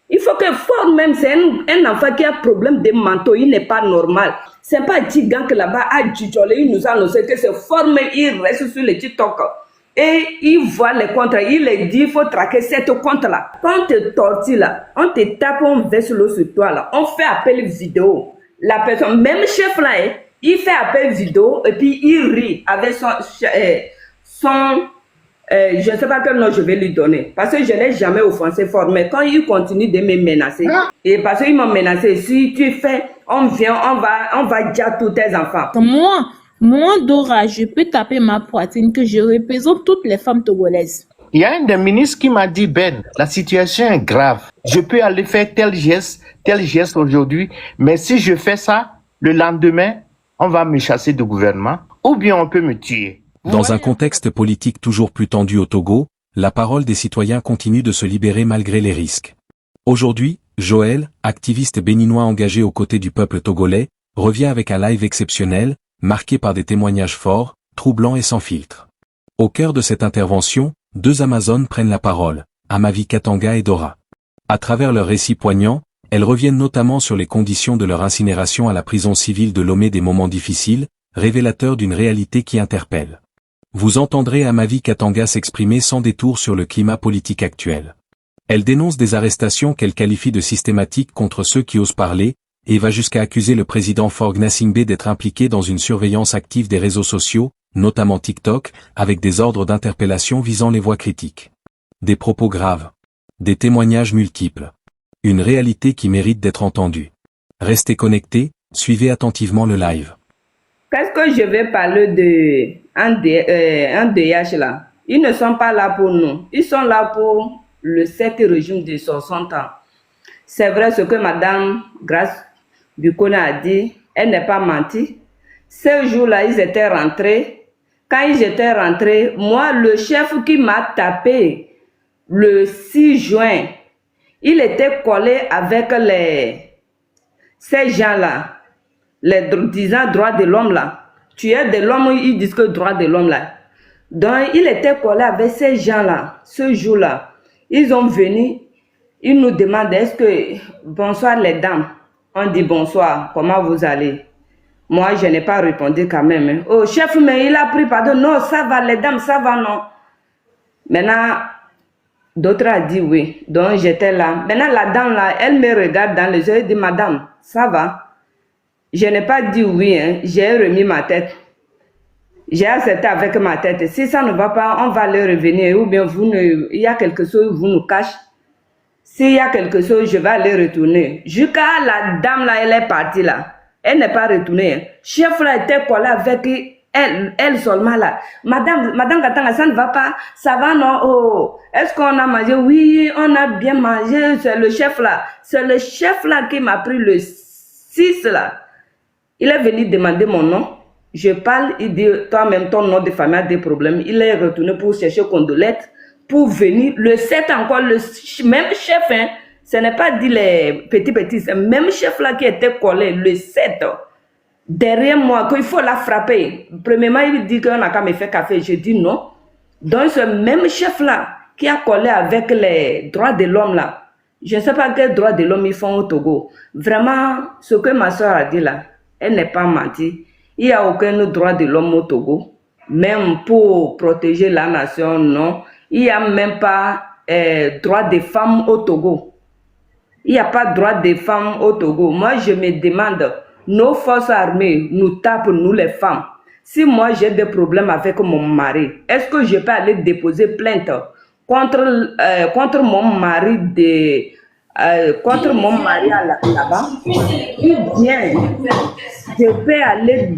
Il faut que fort même, c'est un enfant qui a problème de manteau, il n'est pas normal. C'est pas un petit gang là-bas à Djidjolé, il nous a annoncé que c'est fort même, il reste sur les TikTok. Et il voit les comptes, il les dit, il faut traquer cette compte-là. Quand on te tortille là, on te tape, on verse l'eau sur toi là, on fait appel vidéo. La personne, même chef là, il fait appel vidéo et puis il rit avec je ne sais pas quel nom je vais lui donner. Parce que je ne l'ai jamais offensé fort. Mais quand il continue de me menacer, et parce qu'il m'a menacé, si tu fais, on vient, on va dire tous tes enfants. Moi, Dora, je peux taper ma poitrine que je représente toutes les femmes togolaises. Il y a un des ministres qui m'a dit, Ben, la situation est grave. Je peux aller faire tel geste aujourd'hui, mais si je fais ça, le lendemain, on va me chasser du gouvernement, ou bien on peut me tuer. Dans un contexte politique toujours plus tendu au Togo, la parole des citoyens continue de se libérer malgré les risques. Aujourd'hui, Joël, activiste béninois engagé aux côtés du peuple togolais, revient avec un live exceptionnel, marqué par des témoignages forts, troublants et sans filtre. Au cœur de cette intervention, deux Amazones prennent la parole, Amavi Katanga et Dora. À travers leurs récits poignants, elles reviennent notamment sur les conditions de leur incinération à la prison civile de Lomé, des moments difficiles, révélateurs d'une réalité qui interpelle. Vous entendrez Amavi Katanga s'exprimer sans détour sur le climat politique actuel. Elle dénonce des arrestations qu'elle qualifie de systématiques contre ceux qui osent parler, et va jusqu'à accuser le président Faure Gnassingbé d'être impliqué dans une surveillance active des réseaux sociaux, notamment TikTok, avec des ordres d'interpellation visant les voix critiques. Des propos graves. Des témoignages multiples. Une réalité qui mérite d'être entendue. Restez connectés, suivez attentivement le live. Qu'est-ce que je vais parler de un DH là? Ils ne sont pas là pour nous. Ils sont là pour le 7 régime de 60 ans. C'est vrai ce que Madame Grace Bukona a dit. Elle n'est pas menti. Ce jour-là, ils étaient rentrés. Quand ils étaient rentrés, moi, le chef qui m'a tapé le 6 juin, il était collé avec ces gens-là. Les disant droits de l'homme là. Tu es de l'homme, ils disent que droit de l'homme là. Donc, il était collé avec ces gens-là, ce jour-là. Ils ont venu, ils nous demandent, est-ce que, bonsoir les dames. On dit bonsoir, comment vous allez? Moi, je n'ai pas répondu quand même. Hein. Oh, chef, mais il a pris pardon. Non, ça va, les dames, ça va, non. Maintenant, d'autres ont dit oui. Donc, j'étais là. Maintenant, la dame là, elle me regarde dans les yeux et dit, madame, ça va? Je n'ai pas dit oui, hein. J'ai remis ma tête. J'ai accepté avec ma tête. Si ça ne va pas, on va le revenir. Ou bien il y a quelque chose, vous nous cachez. S'il y a quelque chose, je vais aller retourner. Jusqu'à la dame là, elle est partie là. Elle n'est pas retournée. Hein. Chef là était collé avec elle seulement là. Madame Katanga, ça ne va pas. Ça va non? Oh. Est-ce qu'on a mangé? Oui, on a bien mangé. C'est le chef là. C'est le chef là qui m'a pris le 6 là. Il est venu demander mon nom. Je parle, il dit, toi-même, ton nom de famille a des problèmes. Il est retourné pour chercher Condolette, pour venir. Le 7 encore, le même chef, hein, ce n'est pas dit les petits, c'est le même chef là qui était collé, le 7, derrière moi, qu'il faut la frapper. Premièrement, il dit qu'on n'a qu'à me faire café. Je dis non. Donc, ce même chef là, qui a collé avec les droits de l'homme là, je ne sais pas quels droits de l'homme ils font au Togo. Vraiment, ce que ma soeur a dit là, elle n'est pas menti. Il n'y a aucun droit de l'homme au Togo. Même pour protéger la nation, non. Il n'y a même pas droit des femmes au Togo. Il n'y a pas droit des femmes au Togo. Moi, je me demande, nos forces armées nous tapent, nous les femmes. Si moi j'ai des problèmes avec mon mari, est-ce que je peux aller déposer plainte contre mon mari là-bas? Ou bien, je peux aller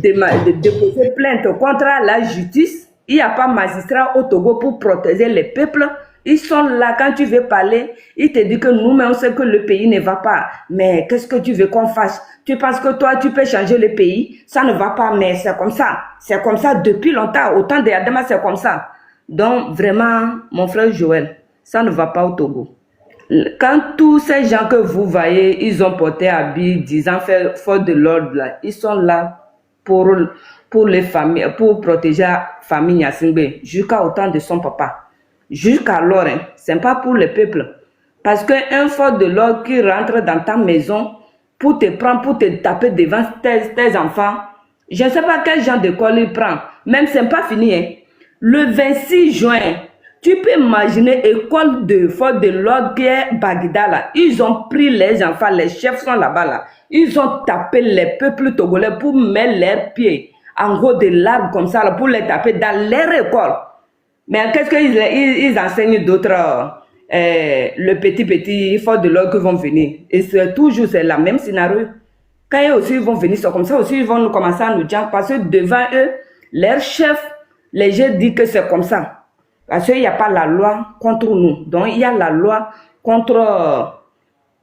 déposer plainte contre la justice. Il n'y a pas magistrat au Togo pour protéger les peuples. Ils sont là quand tu veux parler. Ils te disent que nous-mêmes, on sait que le pays ne va pas. Mais qu'est-ce que tu veux qu'on fasse? Tu penses que toi, tu peux changer le pays? Ça ne va pas, mais c'est comme ça. C'est comme ça depuis longtemps. Autant de Adama, c'est comme ça. Donc, vraiment, mon frère Joël, ça ne va pas au Togo. Quand tous ces gens que vous voyez, ils ont porté habit disant faire faute de l'ordre, là, ils sont là pour les familles, pour protéger la famille Gnassingbé jusqu'à autant de son papa. Jusqu'alors, hein, ce n'est pas pour le peuple. Parce qu'un fort de l'ordre qui rentre dans ta maison pour te prendre, pour te taper devant tes enfants, je ne sais pas quel genre d'école il prend. Même c'est pas fini. Hein. Le 26 juin, tu peux imaginer l'école de force de l'ordre qui est Bagdad là. Ils ont pris les enfants, les chefs sont là-bas là. Ils ont tapé les peuples togolais pour mettre leurs pieds en haut de l'arbre comme ça là, pour les taper dans leur école. Mais qu'est-ce qu'ils enseignent d'autres le petit force de l'ordre qui vont venir. Et c'est toujours la même scénario. Quand eux aussi ils vont venir, c'est comme ça aussi, ils vont commencer à nous dire, parce que devant eux, leur chef, les gens disent que c'est comme ça. Parce qu'il n'y a pas la loi contre nous. Donc, il y a la loi contre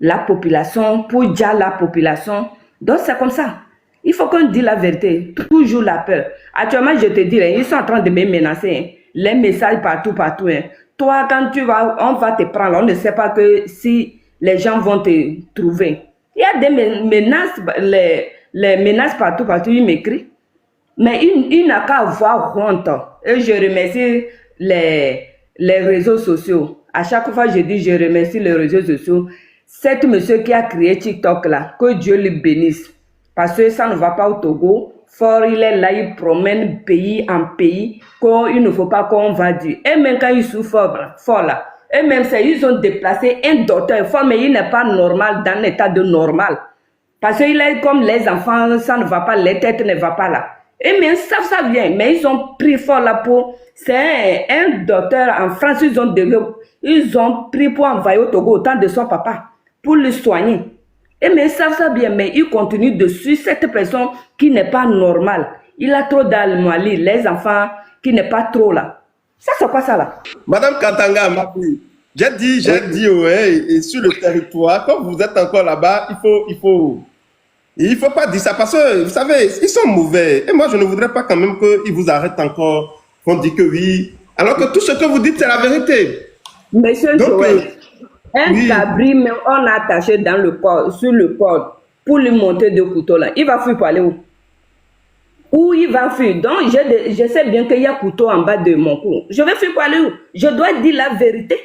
la population, pour dire la population. Donc, c'est comme ça. Il faut qu'on dise la vérité. Toujours la peur. Actuellement, je te dis, ils sont en train de me menacer. Hein. Les messages partout. Hein. Toi, quand tu vas, on va te prendre. On ne sait pas que si les gens vont te trouver. Il y a des menaces, les menaces partout, ils m'écrivent. Mais il n'a qu'à avoir honte. Et je remercie les réseaux sociaux. À chaque fois, je dis, je remercie les réseaux sociaux. Cet monsieur qui a créé TikTok là, que Dieu le bénisse. Parce que ça ne va pas au Togo. Fort, il est là, il promène pays en pays. Il ne faut pas qu'on va dire. Et même quand il souffre fort là, et même ça, ils ont déplacé un docteur fort, mais il n'est pas normal dans l'état de normal. Parce qu'il est comme les enfants, ça ne va pas, les têtes ne va pas là. Et même ça vient, mais ils ont pris fort là pour... C'est un docteur en France, ils ont pris pour envoyer au Togo autant de son papa, pour le soigner. Et mais ça bien, mais il continue de suivre cette personne qui n'est pas normale. Il a trop d'almoilie, les enfants qui n'est pas trop là. Ça, c'est pas ça là. Madame Katanga, j'ai dit, ouais, et sur le territoire, quand vous êtes encore là-bas, il faut pas dire ça parce que, vous savez, ils sont mauvais. Et moi, je ne voudrais pas quand même qu'ils vous arrêtent encore, qu'on dit que oui. Alors que tout ce que vous dites, c'est la vérité. Monsieur Joël, un cabri, mais on a attaché dans le corps, sur le corps, pour lui monter deux couteaux là. Il va fuir pour aller où? Où il va fuir? Donc, je sais bien qu'il y a couteau en bas de mon cou. Je vais fuir pour aller où? Je dois dire la vérité.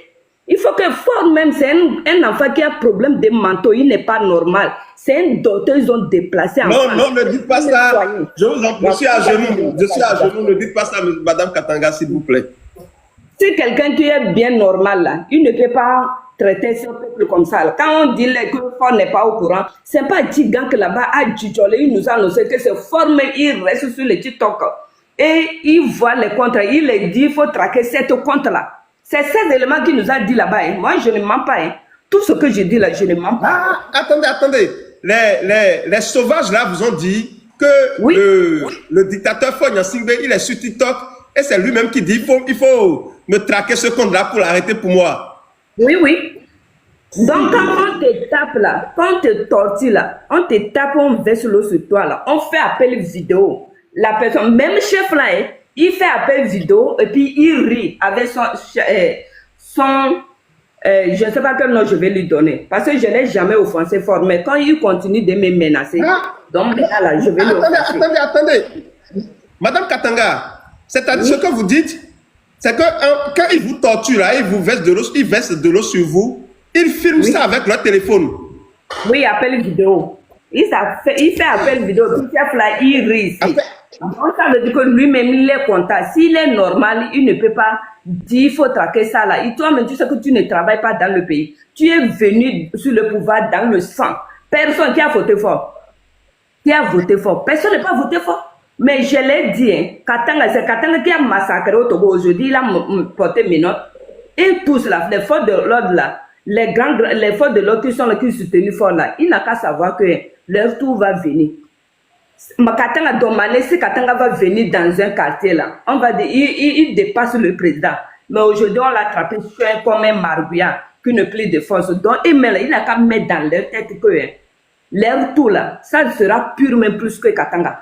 Il faut que fort même, c'est un enfant qui a problème de manteau, il n'est pas normal. C'est un docteur, ils ont déplacé en Non, France. non, ne dites pas ça. Je vous en prie, je suis à genoux. Je suis à genoux, ne dites pas ça, Madame Katanga, s'il vous plaît. Si quelqu'un qui est bien normal là, il ne peut pas traiter ce peuple comme ça. Là. Quand on dit que Fort n'est pas au courant, c'est pas Tigan que là-bas a Djidjolé, il nous a annoncé que c'est fort, mais il reste sur le TikTok. Et il voit les comptes, il les dit, il faut traquer cette compte-là. C'est ces éléments qu'il nous a dit là-bas. Hein. Moi, je ne mens pas. Hein. Tout ce que je dis là, je ne mens pas. Ah, attendez. Les sauvages là vous ont dit que oui. le dictateur Fogna Singbe, il est sur TikTok et c'est lui-même qui dit il faut me traquer ce compte-là pour l'arrêter pour moi. Oui. Donc, quand on te tape là, quand on te torture là, on te tape, on verse l'eau sur toi là, on fait appel vidéo. La personne, même chef là, hein, il fait appel vidéo et puis il rit avec son je ne sais pas quel nom je vais lui donner. Parce que je ne l'ai jamais offensé fort. Mais quand il continue de me menacer, donc là, je vais lui offenser. Attendez. Madame Katanga, c'est-à-dire ce que vous dites, c'est que quand ils vous torturent, là, ils vous versent de l'eau sur vous, ils filment ça avec leur téléphone. Oui, appel vidéo. Il fait appel vidéo. Tout chef là, il rit ici. Donc ça veut dire que lui-même, il est content. S'il est normal, il ne peut pas dire il faut traquer ça là. Et toi-même, tu sais que tu ne travailles pas dans le pays. Tu es venu sur le pouvoir dans le sang. Personne qui a voté fort. Personne n'a pas voté fort. Mais je l'ai dit, hein, Katanga, c'est Katanga qui a massacré au Togo aujourd'hui. Il a porté mes notes. Et tous là, les forces de l'ordre là, les forces de l'ordre qui sont là, qui soutenus fort là, il n'a qu'à savoir que leur tour va venir. Katanga Domane, si Katanga va venir dans un quartier là, on va dire, il dépasse le président. Mais aujourd'hui, on l'a attrapé comme un marguillard qui ne plie de force. Donc, il n'a qu'à mettre dans leur tête que leur tour là, ça sera purement plus que Katanga.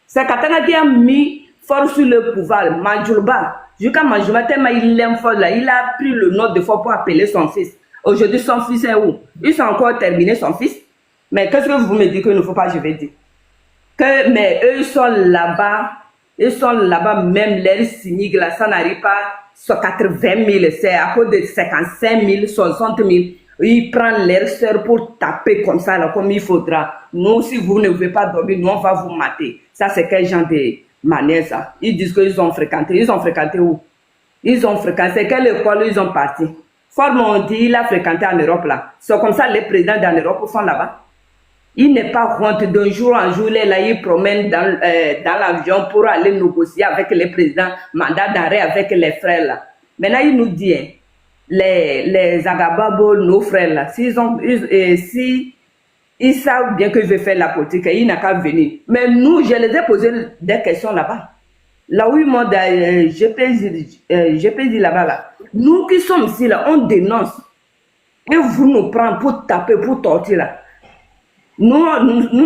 C'est Katanga qui a mis force sur le pouvoir. Manjouba, jusqu'à Manjouba, tellement il l'aime fort là, il a pris le nom de fort pour appeler son fils. Aujourd'hui, son fils est où? Ils sont encore terminés, son fils. Mais qu'est-ce que vous me dites qu'il ne faut pas, je vais dire? Mais eux, ils sont là-bas, même les cyniques, là, ça n'arrive pas sur 80 000, c'est à cause de 55 000, 60 000. ils prennent leurs sœurs pour taper comme ça, là, comme il faudra. Nous, si vous ne pouvez pas dormir, nous, on va vous mater. Ça, c'est quel genre de manière, ça? Ils disent qu'ils ont fréquenté. Ils ont fréquenté où? Ils ont fréquenté. Quelle école ils ont parti? Forme, on dit, il a fréquenté en Europe, là. C'est comme ça, les présidents d'en Europe sont là-bas. Il n'est pas honte d'un jour en jour, là, il promène dans l'avion pour aller négocier avec les présidents, mandat d'arrêt avec les frères, là. Maintenant, il nous dit, hein, les Agababo, nos frères, là, si ils savent bien que je vais faire la politique, ils n'ont qu'à venir. Mais nous, je les ai posé des questions là-bas. Là où ils m'ont dit, GPZ là-bas, là. Nous qui sommes ici, là, on dénonce. Et vous nous prenez pour taper, pour torturer, là. Nous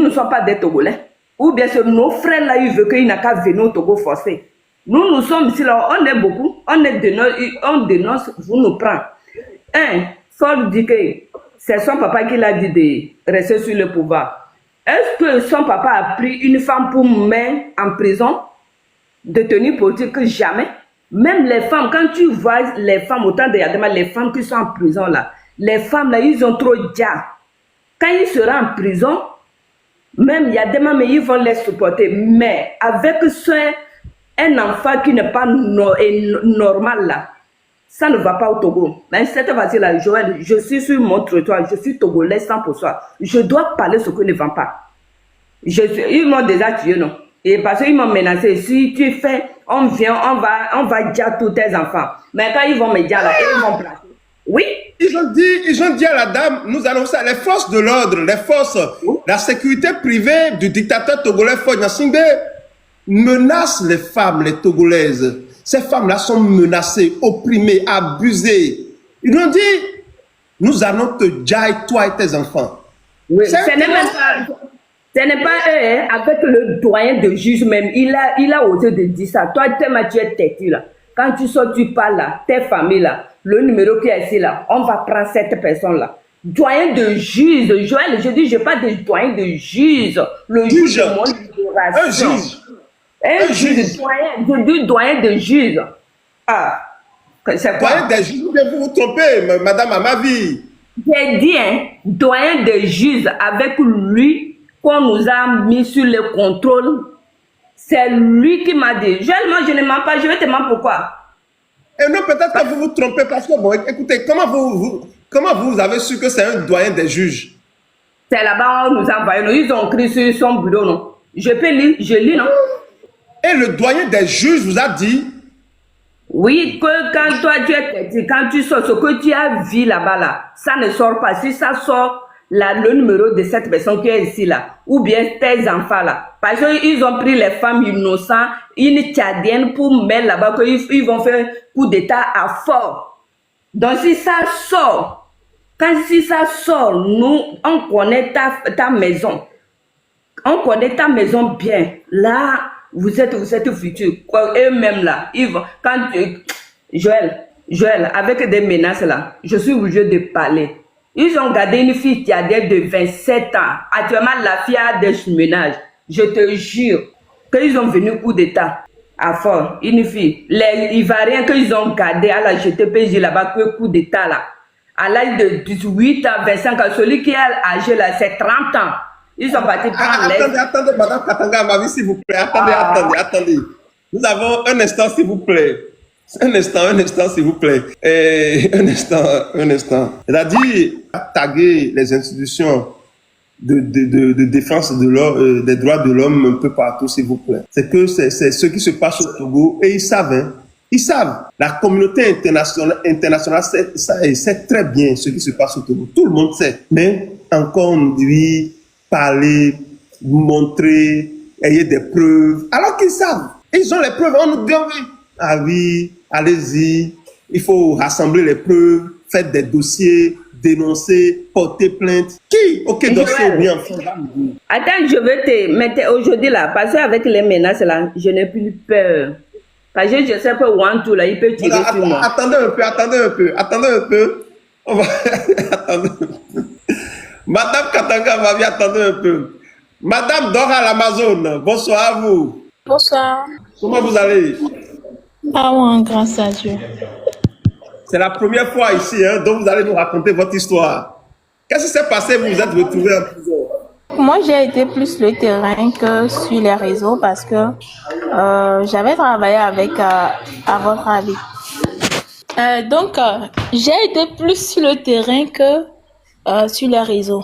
ne sommes pas des Togolais. Ou bien sûr, nos frères là, ils veulent qu'ils n'aient qu'à venir au Togo forcé. Nous sommes ici là, on est beaucoup, on dénonce, vous nous prenez. Ford dit que c'est son papa qui l'a dit de rester sur le pouvoir. Est-ce que son papa a pris une femme pour mettre en prison, détenue politique? Jamais. Même les femmes, quand tu vois les femmes, autant de Yadema, les femmes qui sont en prison là, les femmes là, ils ont trop déjà. Quand ils seront en prison, même Yadema, mais ils vont les supporter. Mais avec un enfant qui n'est pas normal là, ça ne va pas au Togo. Mais cette fois-ci là, Joël, je suis sur mon trottoir, je suis togolais 100%. Je dois parler ce que ne va pas. Ils m'ont déjà tué, non? Et parce qu'ils m'ont menacé, si tu fais, on vient, on va dire tous tes enfants. Mais quand ils vont me dire là, ils vont placer. Oui. Ils ont dit à la dame, nous allons ça, les forces de l'ordre, les forces, la sécurité privée du dictateur togolais Faure Gnassingbé menacent les femmes, les Togolaises. Ces femmes-là sont menacées, opprimées, abusées. Ils ont dit, nous allons te dire, toi et tes enfants. Oui, ce n'est pas eux, hein, avec le doyen de juge même, il a osé de dire ça. Toi, tu es têtu là. Quand tu sors, tu parles là, tes familles là, le numéro qui est ici là, on va prendre cette personne-là. Doyen de juge, Joël, je dis, je parle de doyen de juge. Le juge de mon libération. Un juge. Doyen de juge. Ah, c'est quoi? Doyen de juge, vous vous trompez, madame Amavi. J'ai dit, hein, doyen de juge, avec lui, qu'on nous a mis sur le contrôle. C'est lui qui m'a dit. Joël, moi, je ne mens pas, je vais te mentir pourquoi. Et non, peut-être que vous vous trompez parce que, bon, écoutez, comment vous avez su que c'est un doyen des juges? C'est là-bas, on nous a envoyé, ils ont écrit sur son bureau, non? Je peux lire, je lis, non? Et le doyen des juges vous a dit? Oui, que quand toi tu es, quand tu sors, ce que tu as vu là-bas, là, ça ne sort pas. Si ça sort, là, le numéro de cette personne qui est ici, là, ou bien tes enfants, là. Parce qu'ils ont pris les femmes innocentes, une tchadienne, pour mettre là-bas, qu'ils vont faire coup d'état à fort. Donc, si ça sort, si ça sort, nous, on connaît ta maison. On connaît ta maison bien. Là, vous êtes futur. Eux-mêmes là, ils vont. Quand Joël, avec des menaces là, je suis obligé de parler. Ils ont gardé une fille qui a de 27 ans. Actuellement, la fille a des ménages. Je te jure qu'ils ont venu coup d'état à fort. Une fille. Les Ivoiriens qu'ils ont gardé à la GTPJ là-bas, que coup d'état là. À l'âge de 18 ans, 25 ans, celui qui est âgé là, c'est 30 ans. Ils sont partis prendre les... Attendez, madame Katanga Amavi, s'il vous plaît. Attendez. Nous avons un instant, s'il vous plaît. Un instant, s'il vous plaît. Un instant. C'est-à-dire, taguer les institutions de défense des droits de l'homme un peu partout, s'il vous plaît. C'est que c'est ce qui se passe au Togo et ils savent, hein. Ils savent. La communauté internationale sait très bien ce qui se passe au Togo. Tout le monde sait. Mais encore on dit parler, montrer, ayez des preuves. Alors qu'ils savent. Ils ont les preuves. On nous dit, ah oui, allez-y. Il faut rassembler les preuves, faire des dossiers, dénoncer, porter plainte. Qui? Ok, dossier bien. Attends, je veux te mettre aujourd'hui là, parce qu'avec les menaces là, je n'ai plus peur. Parce que je sais que Wantou là, il peut tirer sur moi. Attendez un peu. On va... attendez un peu. Madame Katanga Amavi, attendez un peu. Madame Dora l'Amazone, bonsoir à vous. Bonsoir. Comment vous allez? Ah ouais, grâce à Dieu. C'est la première fois ici, hein, donc vous allez nous raconter votre histoire. Qu'est-ce qui s'est passé? Vous vous êtes retrouvé en prison. Moi, j'ai été plus le terrain que sur les réseaux parce que j'avais travaillé avec, à votre avis. J'ai été plus sur le terrain que sur les réseaux.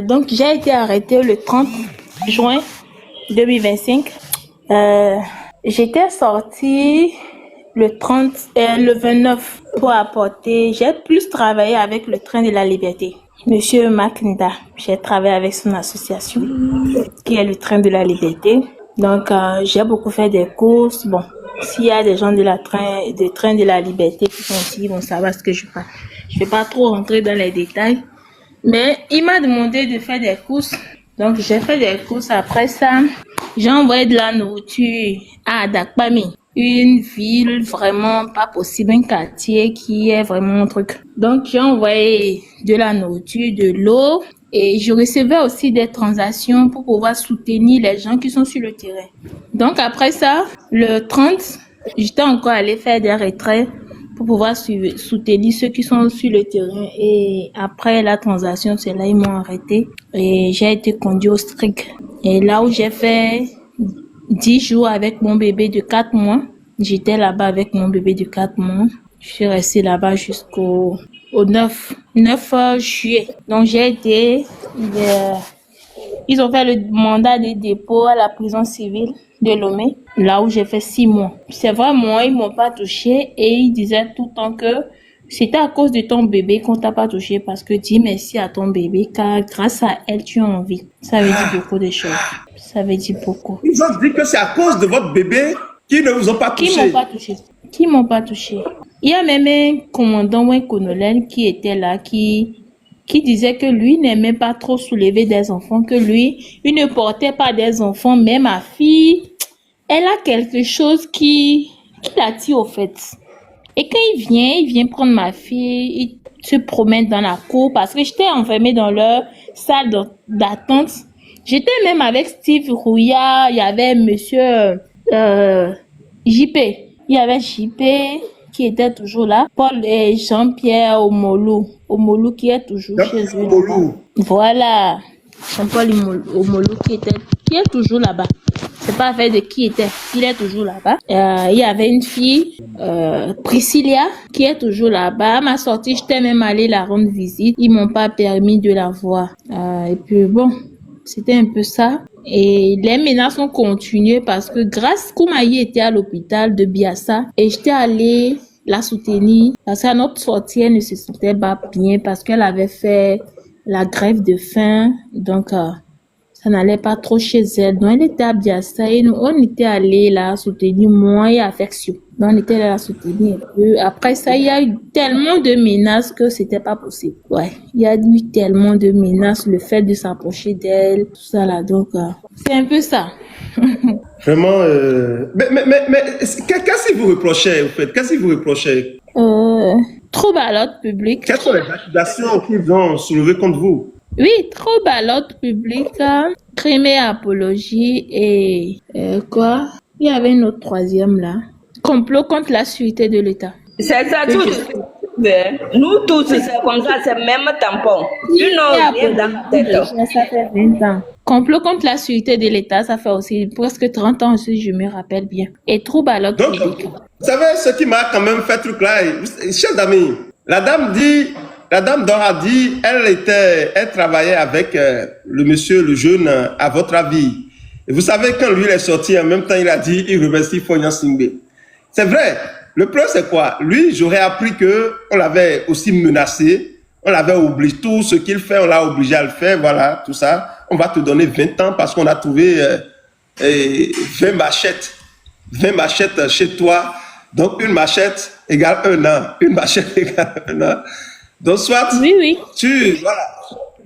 Donc, j'ai été arrêtée le 30 juin 2025. J'étais sortie le 29 pour apporter. J'ai plus travaillé avec le train de la liberté. Monsieur Macnida, j'ai travaillé avec son association qui est le train de la liberté. Donc, j'ai beaucoup fait des courses. Bon, s'il y a des gens de train de la liberté qui sont ici, ils vont savoir ce que je fais. Je vais pas trop rentrer dans les détails. Mais il m'a demandé de faire des courses. Donc, j'ai fait des courses. Après ça, j'ai envoyé de la nourriture à Dakpami. Une ville vraiment pas possible, un quartier qui est vraiment un truc. Donc, j'ai envoyé de la nourriture, de l'eau et je recevais aussi des transactions pour pouvoir soutenir les gens qui sont sur le terrain. Donc, après ça, le 30, j'étais encore allée faire des retraits pour pouvoir soutenir ceux qui sont sur le terrain. Et après la transaction, c'est là ils m'ont arrêté et j'ai été conduit au strict. Et là où j'ai fait 10 jours avec mon bébé de 4 mois. J'étais là-bas avec mon bébé de 4 mois. Je suis restée là-bas jusqu'au 9 juillet. Donc j'ai été... ils ont fait le mandat de dépôt à la prison civile de Lomé, là où j'ai fait 6 mois. C'est vrai, moi, ils m'ont pas touché et ils disaient tout le temps que c'était à cause de ton bébé qu'on t'a pas touché parce que dis merci à ton bébé car grâce à elle, tu as envie. Ça veut dire beaucoup de choses. Ça veut dire beaucoup. Ils ont dit que c'est à cause de votre bébé qu'ils ne vous ont pas touché. Qui m'ont pas touché. Il y a même un commandant ou un colonel qui était là, qui disait que lui n'aimait pas trop soulever des enfants, que lui, il ne portait pas des enfants, mais ma fille, elle a quelque chose qui l'attire au fait. Et quand il vient prendre ma fille, il se promène dans la cour parce que j'étais enfermée dans leur salle d'attente. J'étais même avec Steve Rouillard, il y avait monsieur JP. Il y avait JP qui était toujours là. Paul et Jean-Pierre Omolou qui est toujours chez eux. Voilà. Jean-Paul Omolou qui est toujours là-bas. C'est pas fait de qui était. Il est toujours là-bas. Il y avait une fille, Priscilla, qui est toujours là-bas. À ma sortie, j'étais même allée la rendre visite. Ils m'ont pas permis de la voir. Et puis bon, c'était un peu ça. Et les menaces ont continué parce que grâce Koumaï était à l'hôpital de Biassa et j'étais allée la soutenir parce qu'à notre sortie, elle ne se sentait pas bien parce qu'elle avait fait la grève de faim. Donc, ça n'allait pas trop chez elle. Donc, elle était à Biassa et nous, on était allés la soutenir, moi et Affection. Donc, on était allés la soutenir un peu. Après ça, il y a eu tellement de menaces que c'était pas possible. Ouais, il y a eu tellement de menaces, le fait de s'approcher d'elle, tout ça là. Donc, c'est un peu ça. Vraiment, mais qu'est-ce que vous reprochez, en fait? Qu'est-ce que vous reprochez? Trouble à l'ordre public. Quelles sont les accusations qu'ils ont soulevées contre vous? Oui, trouble à l'ordre public, crime et apologie et quoi? Il y avait une autre troisième là. Complot contre la sécurité de l'État. C'est ça tout. Nous tous, c'est comme ça, c'est même tampon. Ils n'ont rien dans la tête. Ça fait 20 ans. Complot contre la sécurité de l'État, ça fait aussi presque 30 ans aussi, je me rappelle bien. Et trouble à l'ordre public. Vous savez ce qui m'a quand même fait truc là, chers amis, la dame Dora a dit, elle travaillait avec le monsieur, le jeune, à votre avis. Et vous savez, quand lui il est sorti, en même temps, il a dit, il remercie Fognan Singbe. C'est vrai. Le problème, c'est quoi? Lui, j'aurais appris que on l'avait aussi menacé, on l'avait obligé, tout ce qu'il fait, on l'a obligé à le faire, voilà, tout ça. On va te donner 20 ans parce qu'on a trouvé 20 machettes. 20 machettes chez toi. Donc, une machette égale 1 an. Une machette égale 1 an. Donc, soit oui. Voilà.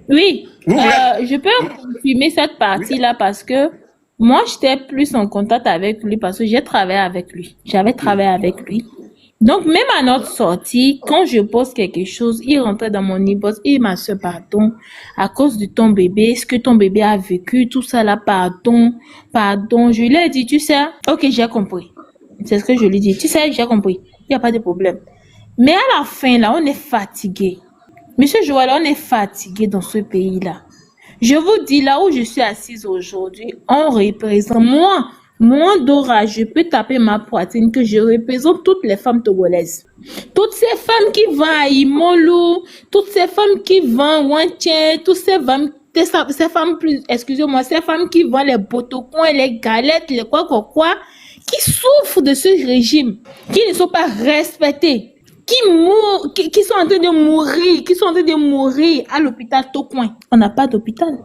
Oui, je peux confirmer cette partie-là parce que moi, j'étais plus en contact avec lui parce que j'ai travaillé avec lui. J'avais travaillé avec lui. Donc, même à notre sortie, quand je pose quelque chose, il rentrait dans mon inbox, il m'a dit pardon, à cause de ton bébé, ce que ton bébé a vécu, tout ça là, pardon. Je lui ai dit, tu sais, ok, j'ai compris. C'est ce que je lui dis. Tu sais, j'ai compris. Il n'y a pas de problème. Mais à la fin, là, on est fatigué. Monsieur Joël, on est fatigué dans ce pays-là. Je vous dis, là où je suis assise aujourd'hui, on représente, moi, Dora, je peux taper ma poitrine que je représente toutes les femmes togolaises. Toutes ces femmes qui vont à Imolo, toutes ces femmes qui vont à Wantier, toutes ces femmes plus, excusez-moi, ces femmes qui vont les botokons, les galettes, les quoi, qui souffrent de ce régime, qui ne sont pas respectées, qui sont en train de mourir, à l'hôpital Tocoin. On n'a pas d'hôpital.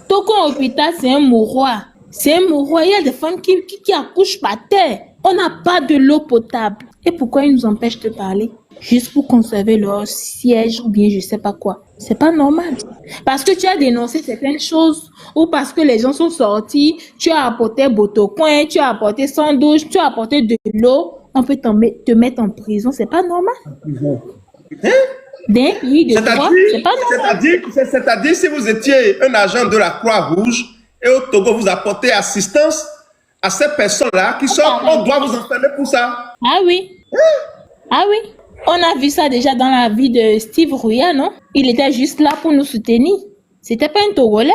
Tocoin hôpital, c'est un mouroir. C'est un mouroir. Il y a des femmes qui accouchent par terre. On n'a pas de l'eau potable. Et pourquoi ils nous empêchent de parler? Juste pour conserver leur siège ou bien je sais pas quoi. C'est pas normal. Parce que tu as dénoncé certaines choses ou parce que les gens sont sortis, tu as apporté botocoin, tu as apporté sans douche, tu as apporté de l'eau, on peut te mettre en prison. C'est pas normal. D'un pays de droit, c'est pas normal. C'est-à-dire, si vous étiez un agent de la Croix-Rouge et au Togo, vous apportez assistance à ces personnes-là qui sont, on doit vous enfermer pour ça. Ah oui. Ah oui. On a vu ça déjà dans la vie de Steve Rouya, non? Il était juste là pour nous soutenir. C'était pas un Togolais.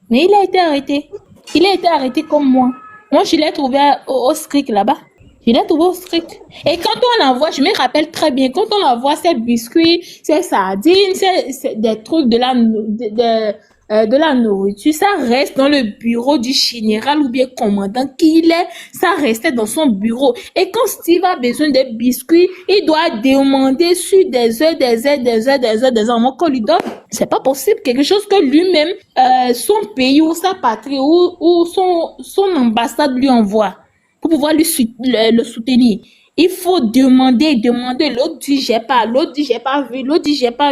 Mais il a été arrêté. Il a été arrêté comme moi. Moi, je l'ai trouvé au SCRIC là-bas. Je l'ai trouvé au SCRIC. Et quand on envoie, je me rappelle très bien, quand on envoie ces biscuits, ces sardines, des trucs de la nourriture, ça reste dans le bureau du général ou bien commandant qui il est, ça restait dans son bureau. Et quand Steve a besoin de biscuits, il doit demander sur des heures, avant qu'on lui donne. C'est pas possible. Quelque chose que lui-même, son pays ou sa patrie ou son ambassade lui envoie pour pouvoir le soutenir. Il faut demander. L'autre dit j'ai pas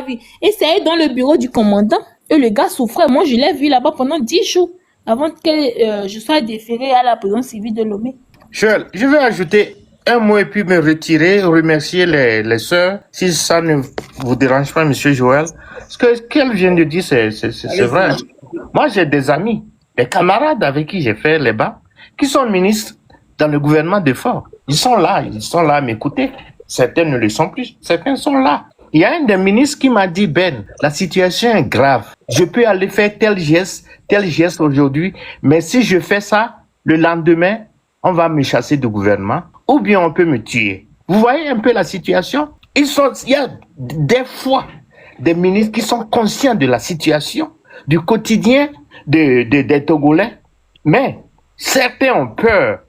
vu. Et c'est dans le bureau du commandant. Et le gars souffrait. Moi, je l'ai vu là-bas pendant 10 jours avant que je sois déféré à la prison civile de Lomé. Joël, je vais ajouter un mot et puis me retirer, remercier les sœurs, si ça ne vous dérange pas, monsieur Joël. Ce qu'elle vient de dire, c'est vrai. Moi, j'ai des amis, des camarades avec qui j'ai fait les bas, qui sont ministres dans le gouvernement de Fort. Ils sont là à m'écouter. Certains ne le sont plus, certains sont là. Il y a un des ministres qui m'a dit, Ben, la situation est grave. Je peux aller faire tel geste aujourd'hui, mais si je fais ça, le lendemain, on va me chasser du gouvernement, ou bien on peut me tuer. Vous voyez un peu la situation? Il y a des fois des ministres qui sont conscients de la situation, du quotidien des Togolais, mais certains ont peur.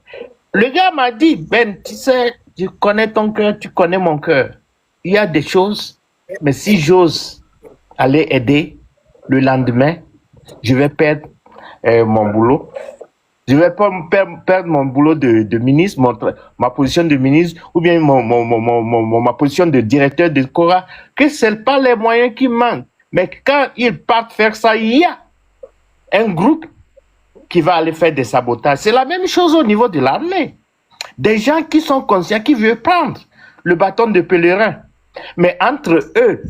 Le gars m'a dit, Ben, tu sais, je connais ton cœur, tu connais mon cœur. Il y a des choses, mais si j'ose aller aider, le lendemain, je vais perdre mon boulot. Je vais pas perdre mon boulot de ministre, ma position de ministre, ou bien ma position de directeur de Cora, que ce n'est pas les moyens qui manquent. Mais quand ils partent faire ça, il y a un groupe qui va aller faire des sabotages. C'est la même chose au niveau de l'armée. Des gens qui sont conscients, qui veulent prendre le bâton de pèlerin. Mais entre eux,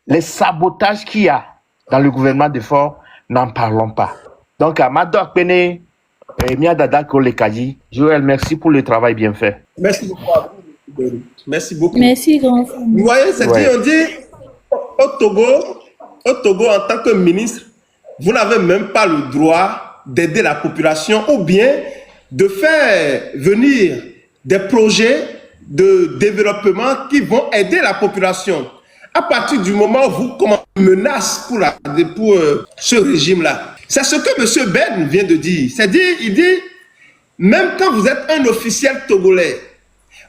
les sabotages qu'il y a dans le gouvernement de Fort, n'en parlons pas. Donc, à Madok Pene, Miadada Kolekaji, Joël, merci pour le travail bien fait. Merci beaucoup à vous. Merci beaucoup. Merci, grand frère. Vous voyez, c'est dit, on dit, au Togo, en tant que ministre, vous n'avez même pas le droit d'aider la population ou bien de faire venir des projets de développement qui vont aider la population. À partir du moment où vous commencez une menace pour ce régime-là, c'est ce que M. Ben vient de dire. C'est-à-dire, il dit, même quand vous êtes un officiel togolais,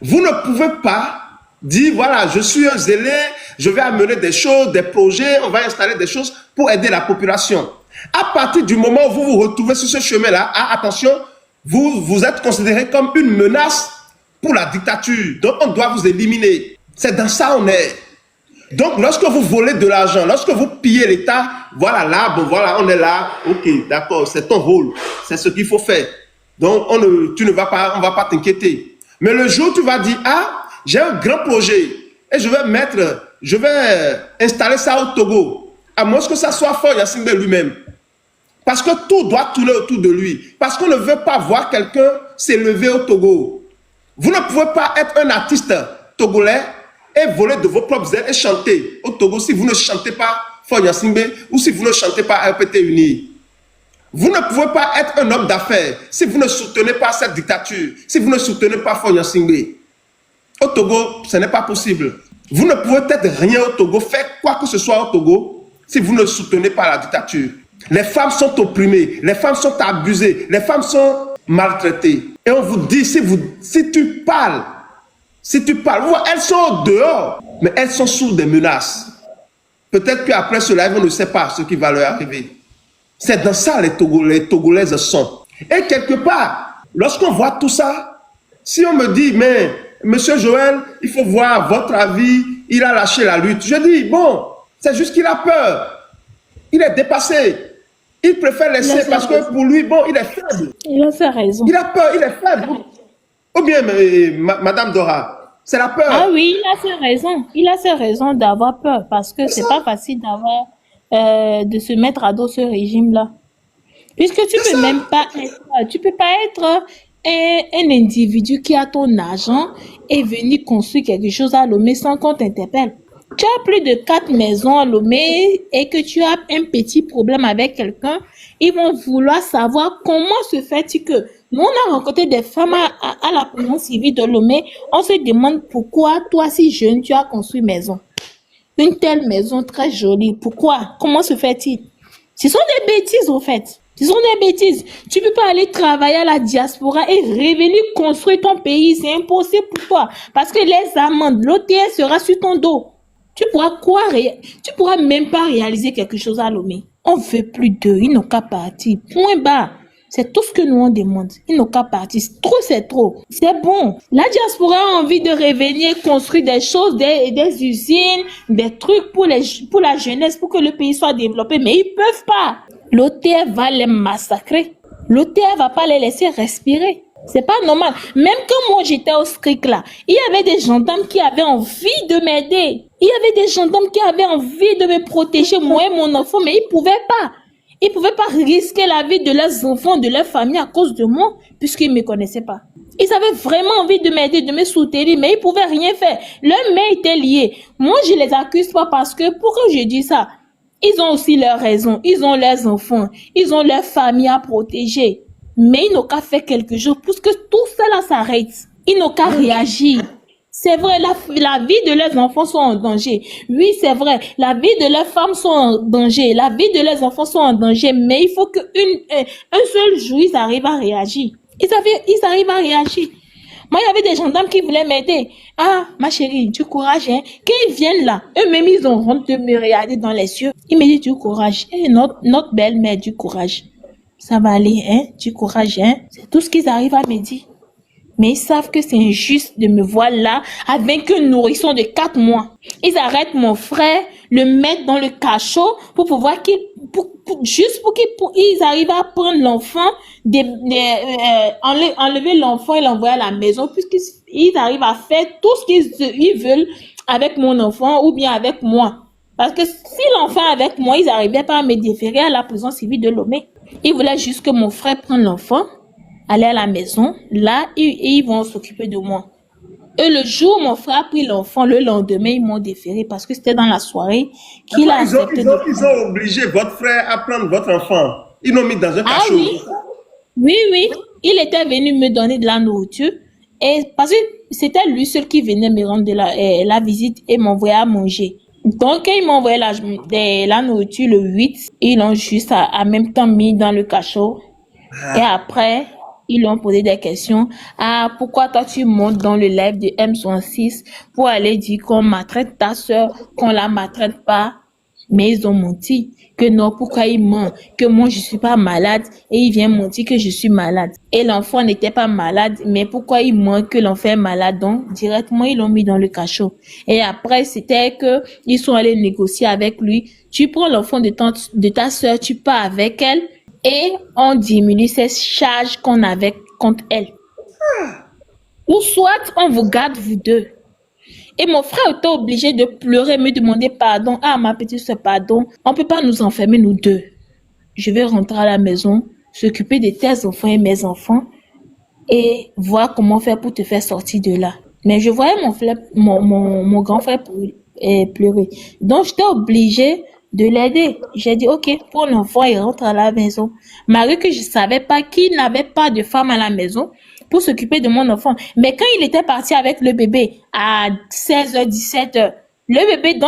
vous ne pouvez pas dire, voilà, je suis un zélé, je vais amener des choses, des projets, on va installer des choses pour aider la population. À partir du moment où vous vous retrouvez sur ce chemin-là, attention, vous êtes considéré comme une menace pour la dictature. Donc, on doit vous éliminer. C'est dans ça on est. Donc, lorsque vous volez de l'argent, lorsque vous pillez l'État, voilà, là, bon, voilà, on est là. Ok, d'accord, c'est ton rôle. C'est ce qu'il faut faire. Donc, on ne va pas t'inquiéter. Mais le jour où tu vas dire, ah, j'ai un grand projet et je vais installer ça au Togo. À moins que ça soit fort Yacine lui-même. Parce que tout doit tourner autour de lui. Parce qu'on ne veut pas voir quelqu'un s'élever au Togo. Vous ne pouvez pas être un artiste togolais et voler de vos propres ailes et chanter au Togo si vous ne chantez pas Fonya Singbe ou si vous ne chantez pas RPT Uni. Vous ne pouvez pas être un homme d'affaires si vous ne soutenez pas cette dictature, si vous ne soutenez pas Fonya Singbe. Au Togo, ce n'est pas possible. Vous ne pouvez être rien au Togo, faire quoi que ce soit au Togo, si vous ne soutenez pas la dictature. Les femmes sont opprimées, les femmes sont abusées, les femmes sont maltraitées. Et on vous dit, si tu parles, elles sont dehors, mais elles sont sous des menaces. Peut-être qu'après cela, on ne sait pas ce qui va leur arriver. C'est dans ça les Togolaises sont. Et quelque part, lorsqu'on voit tout ça, si on me dit, mais Monsieur Joël, il faut voir votre avis, il a lâché la lutte. Je dis, bon, c'est juste qu'il a peur. Il est dépassé. Il préfère laisser parce que pour lui, bon, il est faible. Il a fait raison. Il a peur, il est faible. Ou bien, Madame Dora, c'est la peur. Ah oui, il a fait raison. Il a fait raison d'avoir peur parce que c'est pas facile d'avoir de se mettre à dos ce régime-là. Puisque tu peux pas être un individu qui a ton argent et venir construire quelque chose à Lomé sans qu'on t'interpelle. Tu as plus de 4 maisons à Lomé et que tu as un petit problème avec quelqu'un, ils vont vouloir savoir comment se fait-il que nous, on a rencontré des femmes à la prison civile de Lomé. On se demande pourquoi toi, si jeune, tu as construit une maison. Une telle maison très jolie. Pourquoi? Comment se fait-il? Ce sont des bêtises, au fait. Ce sont des bêtises. Tu peux pas aller travailler à la diaspora et revenir construire ton pays. C'est impossible pour toi. Parce que les amendes, l'OTS sera sur ton dos. Tu pourras même pas réaliser quelque chose à Lomé. On veut plus d'eux. Ils n'ont qu'à partir. Point barre. C'est tout ce que nous on demande. Ils n'ont qu'à partir. Trop, c'est trop. C'est bon. La diaspora a envie de revenir construire des choses, des usines, des trucs pour la jeunesse, pour que le pays soit développé. Mais ils peuvent pas. L'OTF va les massacrer. L'OTF va pas les laisser respirer. C'est pas normal. Même quand moi j'étais au SCRIC là, il y avait des gendarmes qui avaient envie de m'aider. Il y avait des gendarmes qui avaient envie de me protéger, moi et mon enfant, mais ils pouvaient pas. Ils pouvaient pas risquer la vie de leurs enfants, de leur famille à cause de moi, puisqu'ils me connaissaient pas. Ils avaient vraiment envie de m'aider, de me soutenir, mais ils pouvaient rien faire. Leurs mains étaient liées. Moi, je les accuse pas parce que, pourquoi je dis ça? Ils ont aussi leurs raisons. Ils ont leurs enfants. Ils ont leur famille à protéger. Mais ils n'ont qu'à faire quelque chose pour que tout cela s'arrête. Ils n'ont qu'à réagir. C'est vrai, la vie de leurs enfants sont en danger. Oui, c'est vrai, la vie de leurs femmes sont en danger. La vie de leurs enfants sont en danger. Mais il faut un seul jour, ils arrivent à réagir. Ils arrivent à réagir. Moi, il y avait des gendarmes qui voulaient m'aider. Ah, ma chérie, du courage, hein. Quand ils viennent là, eux-mêmes, ils ont honte de me regarder dans les yeux. Ils me disent du courage. Eh, notre belle-mère, du courage. Ça va aller, hein, du courage, hein. C'est tout ce qu'ils arrivent à me dire. Mais ils savent que c'est injuste de me voir là avec un nourrisson de 4 mois. Ils arrêtent mon frère, le mettent dans le cachot pour pouvoir juste pour qu'ils arrivent à prendre l'enfant, enlever l'enfant et l'envoyer à la maison puisqu'ils arrivent à faire tout ce qu'ils veulent avec mon enfant ou bien avec moi. Parce que si l'enfant est avec moi, ils n'arrivaient pas à me déférer à la prison civile de Lomé. Ils voulaient juste que mon frère prenne l'enfant, aller à la maison, là, ils vont s'occuper de moi. Et le jour où mon frère a pris l'enfant, le lendemain, ils m'ont déféré parce que c'était dans la soirée qu'il a accepté ils ont obligé votre frère à prendre votre enfant. Ils l'ont mis dans un cachot. Oui. Il était venu me donner de la nourriture. Et parce que c'était lui seul qui venait me rendre la visite et m'envoyer à manger. Donc, quand ils m'ont envoyé la nourriture le 8, ils l'ont juste en même temps mis dans le cachot. Et après, ils lui ont posé des questions. Ah, pourquoi toi tu montes dans le live de M66 pour aller dire qu'on maltraite ta soeur, qu'on la maltraite pas? Mais ils ont menti. Que non, pourquoi ils mentent? Que moi je suis pas malade et ils viennent mentir que je suis malade. Et l'enfant n'était pas malade, mais pourquoi ils mentent que l'enfant est malade? Donc, directement, ils l'ont mis dans le cachot. Et après, c'était que ils sont allés négocier avec lui. Tu prends l'enfant de ta soeur, tu pars avec elle. Et on diminue ces charges qu'on avait contre elle. Ou soit on vous garde vous deux. Et mon frère était obligé de pleurer, me demander pardon. Ah, ma petite soeur, pardon. On ne peut pas nous enfermer, nous deux. Je vais rentrer à la maison, s'occuper de tes enfants et mes enfants et voir comment faire pour te faire sortir de là. Mais je voyais mon grand frère pleurer. Donc, j'étais obligée de l'aider. J'ai dit, OK, pour l'enfant, il rentre à la maison. Malgré que je savais pas qu'il n'avait pas de femme à la maison pour s'occuper de mon enfant. Mais quand il était parti avec le bébé à 16h, 17h, le bébé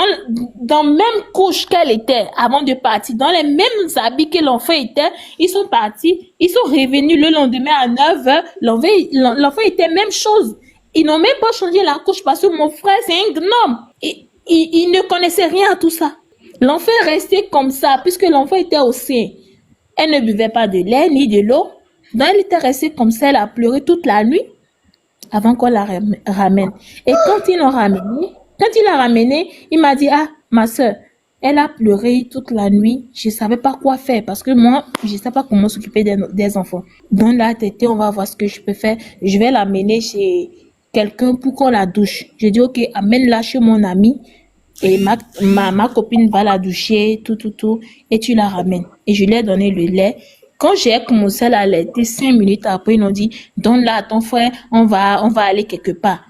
dans même couche qu'elle était avant de partir, dans les mêmes habits que l'enfant était, ils sont partis, ils sont revenus le lendemain à 9h, l'enfant était même chose. Ils n'ont même pas changé la couche parce que mon frère, c'est un gnome. Il ne connaissait rien à tout ça. L'enfant est resté comme ça puisque l'enfant était au sein. Elle ne buvait pas de lait ni de l'eau. Donc, elle était restée comme ça, elle a pleuré toute la nuit avant qu'on la ramène. Et quand il l'a ramenée, il m'a dit, ah, ma soeur, elle a pleuré toute la nuit. Je savais pas quoi faire parce que moi, je sais pas comment s'occuper des enfants. Donc là, tété, on va voir ce que je peux faire. Je vais l'amener chez quelqu'un pour qu'on la douche. J'ai dit, OK, amène-la chez mon ami. Et ma copine va la doucher, tout, et tu la ramènes. Et je lui ai donné le lait. Quand j'ai commencé à l'allaiter, 5 minutes après, ils m'ont dit, donne-la à ton frère, on va aller quelque part.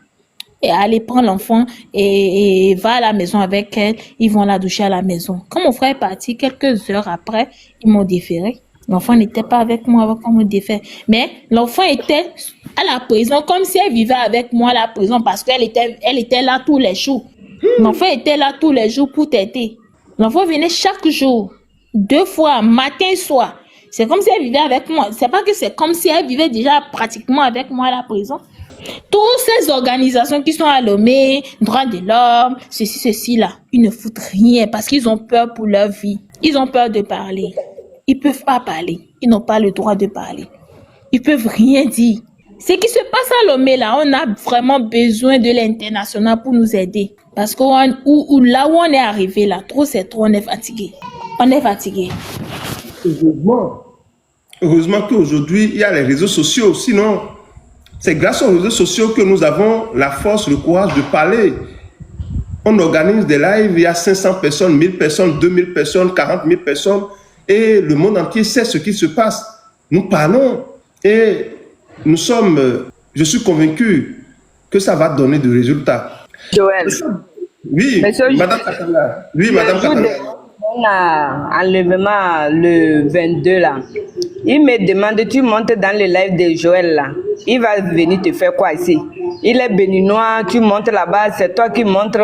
Et allez, prends l'enfant et va à la maison avec elle. Ils vont la doucher à la maison. Quand mon frère est parti, quelques heures après, ils m'ont déféré. L'enfant n'était pas avec moi avant qu'on me défère. Mais l'enfant était à la prison comme si elle vivait avec moi à la prison parce qu'elle était là tous les jours. L'enfant était là tous les jours pour t'aider. L'enfant venait chaque jour, 2 fois, matin et soir. C'est comme si elle vivait avec moi. C'est pas que c'est comme si elle vivait déjà pratiquement avec moi à la prison. Toutes ces organisations qui sont à Lomé, droits de l'homme, ceci, là, ils ne foutent rien parce qu'ils ont peur pour leur vie. Ils ont peur de parler. Ils peuvent pas parler. Ils n'ont pas le droit de parler. Ils peuvent rien dire. Ce qui se passe à Lomé, là, on a vraiment besoin de l'international pour nous aider. Parce que là où on est arrivé, là, trop c'est trop, on est fatigué. On est fatigué. Heureusement qu'aujourd'hui, il y a les réseaux sociaux. Sinon, c'est grâce aux réseaux sociaux que nous avons la force, le courage de parler. On organise des lives, il y a 500 personnes, 1000 personnes, 2000 personnes, 40 000 personnes. Et le monde entier sait ce qui se passe. Nous parlons et nous sommes, je suis convaincu que ça va donner des résultats. Joël. Oui, Monsieur, Madame Katanga. Oui, Madame Katanga. On a enlèvement le 22 là. Il me demande, tu montes dans le live de Joël là. Il va venir te faire quoi ici? Il est béninois, tu montes là-bas, c'est toi qui montres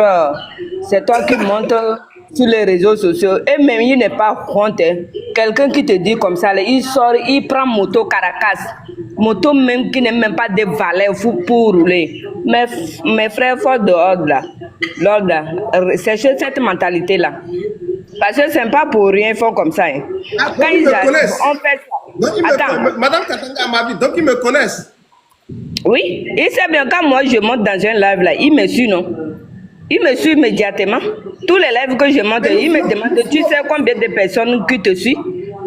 sur les réseaux sociaux. Et même il n'est pas honte. Hein. Quelqu'un qui te dit comme ça, là, il sort, il prend moto Caracas. Moto même qui n'est même pas de valeur pour rouler. Mes frères, faut dehors là. L'ordre là. C'est cette mentalité là. Parce que c'est pas pour rien, ils font comme ça. Hein. Ah, quand ils arrivent, connaissent. on fait ça. Attends. Madame Katanga m'a dit, donc ils me connaissent. Oui, il sait bien quand moi je monte dans un live là, il me suit, non? Il me suit immédiatement. Tous les lives que je monte, il me demande, tu sais combien de personnes qui te suivent?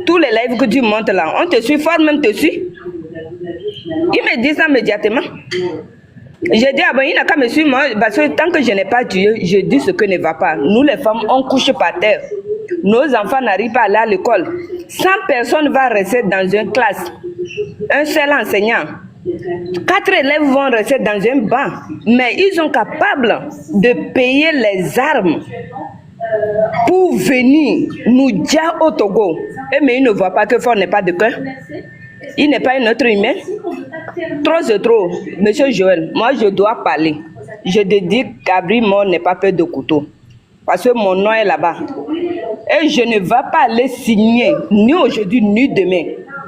Tous les lives que tu montes là, on te suit, fort même te suit. Il me dit ça immédiatement. J'ai dit, ah ben, il n'a qu'à me suivre, moi, parce que tant que je n'ai pas tué, je dis ce que ne va pas. Nous, les femmes, on couche par terre. Nos enfants n'arrivent pas à aller à l'école. 100 personnes vont rester dans une classe. Un seul enseignant. 4 élèves vont rester dans un banc. Mais ils sont capables de payer les armes pour venir nous dire au Togo. Et mais ils ne voient pas que Fort n'est pas de cœur. Il n'est pas un être humain. Trop c'est trop. Monsieur Joël, moi je dois parler. Je te dis qu'Abri Mort n'est pas peur de couteau. Parce que mon nom est là-bas. Et je ne vais pas aller signer, ni aujourd'hui, ni demain.